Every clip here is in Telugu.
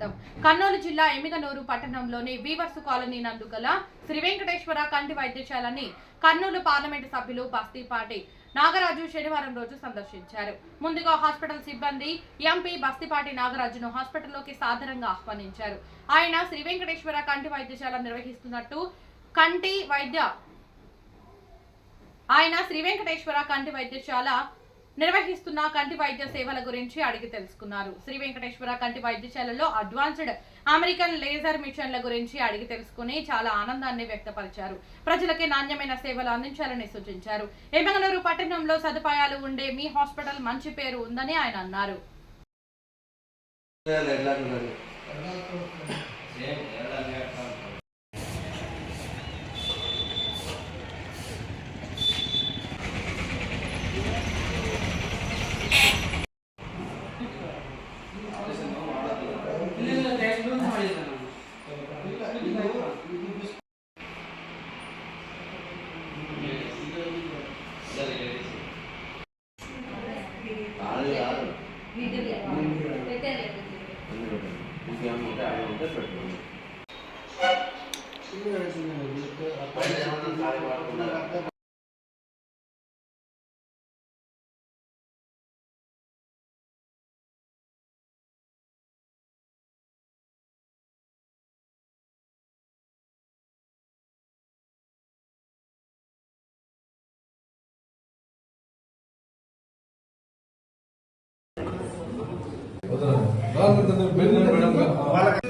స్వాగతం. కర్నూలు జిల్లా ఎమ్మిగనూరు పట్టణంలోని వీవర్స్ కాలనీ నందు గల శ్రీ వెంకటేశ్వర కంటి వైద్యశాలని కర్నూలు పార్లమెంటు సభ్యులు బస్తీపాటి నాగరాజు శనివారం రోజు సందర్శించారు. ముందుగా హాస్పిటల్ సిబ్బంది ఎంపీ బస్తీపాటి నాగరాజును హాస్పిటల్లోకి సాదరంగా ఆహ్వానించారు. ఆయన శ్రీ వెంకటేశ్వర కంటి వైద్యశాల నిర్వహిస్తున్నట్టు నిర్వహిస్తున్న కంటి వైద్య సేవల గురించి అడిగి తెలుసుకున్నారు. శ్రీ వెంకటేశ్వర కంటి వైద్యశాలలో అడ్వాన్స్డ్ అమెరికన్ లేజర్ మిషన్ల గురించి అడిగి తెలుసుకుని చాలా ఆనందాన్ని వ్యక్తపరిచారు. ప్రజలకి నాణ్యమైన సేవలు అందించాలని సూచించారు. ఎమ్మిగనూరు పట్టణంలో సదుపాయాలు ఉండే మీ హాస్పిటల్ మంచి పేరు ఉందని ఆయన అన్నారు.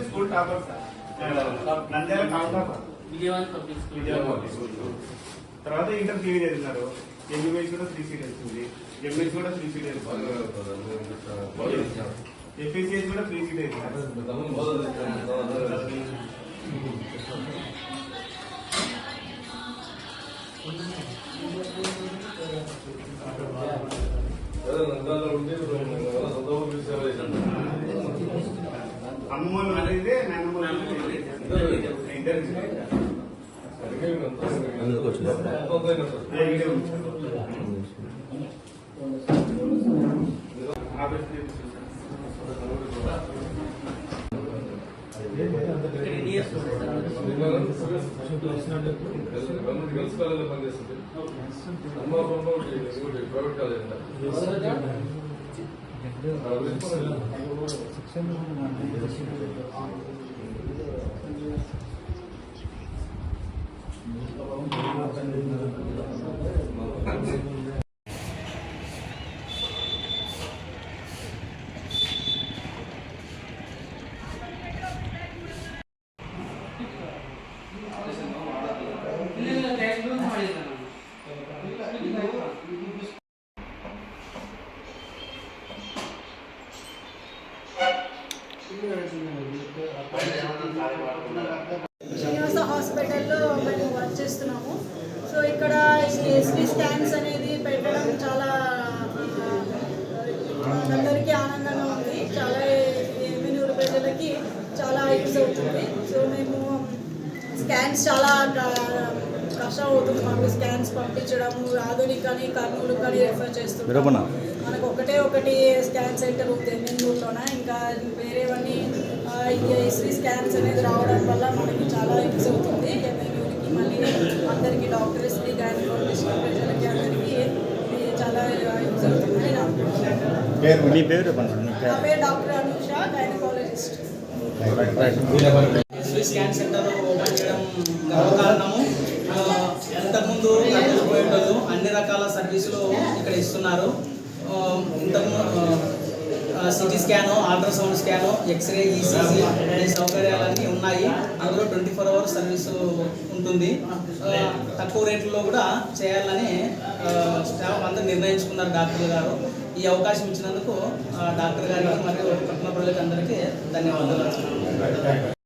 స్కూల్ టాపర్ నంద్యాల తర్వాత ఇంటర్ టీవీ చదివినారు. ఎంబీబీఎస్ కూడా 3 సీట్ వచ్చింది. ఎంఎస్ కూడా 3 సీట్ వచ్చింది. ఎఫ్ఎస్సిఎస్ కూడా 3 సీట్ అమ్మమ్మలు అడిగితే పనిచేస్తుంది. ప్రైవేట్ కాలేజ్ శ్రీనివాస హాస్పిటల్లో మేము వర్క్ చేస్తున్నాము. సో ఇక్కడ ఎస్టీ స్కాన్స్ అనేది పెట్టడం చాలా అందరికీ ఆనందంగా ఉంది. చాలా ఎమ్మిగనూరు ప్రజలకి చాలా యూస్ అవుతుంది. సో మేము స్కాన్స్ చాలా కష్టం అవుతుంది మాకు స్కాన్స్ పంపించడము. ఆధునిక్ అని కర్నూలు కానీ రెఫర్ చేస్తున్నాము. మనకు ఒకటి స్కాన్ సెంటర్ ఉంది ఎమ్మిగనూరులోన. ఇంకా వేరేవన్నీ ఎస్టీ స్కాన్స్ అనేది రావడం వల్ల మనకి చాలా యూస్ అవుతుంది. ఎమ్మిగనూరుకి మళ్ళీ అందరికీ డాక్టర్స్కి గైనకాలజిస్ట్ ప్రజలకి అందరికీ చాలా యూస్ అవుతుంది. నా పేరు doctor Anusha, gynaecologist. Scan centre open చేయడం కారణము ఇంతకుముందు పోయేటోళ్ళు అన్ని రకాల సర్వీసులు ఇక్కడ ఇస్తున్నారు. ఇంతకుముందు CT scan, ultrasound scan, x ray, ECG అనే సౌకర్యాలన్నీ ఉన్నాయి. అందులో 24 అవర్స్ సర్వీసు ఉంటుంది. తక్కువ రేట్లలో కూడా చేయాలని స్టాఫ్ అందరూ నిర్ణయించుకున్నారు డాక్టర్ గారు. ఈ అవకాశం ఇచ్చినందుకు డాక్టర్ గారికి మరియు పట్టణ ప్రజలకు అందరికీ ధన్యవాదాలు.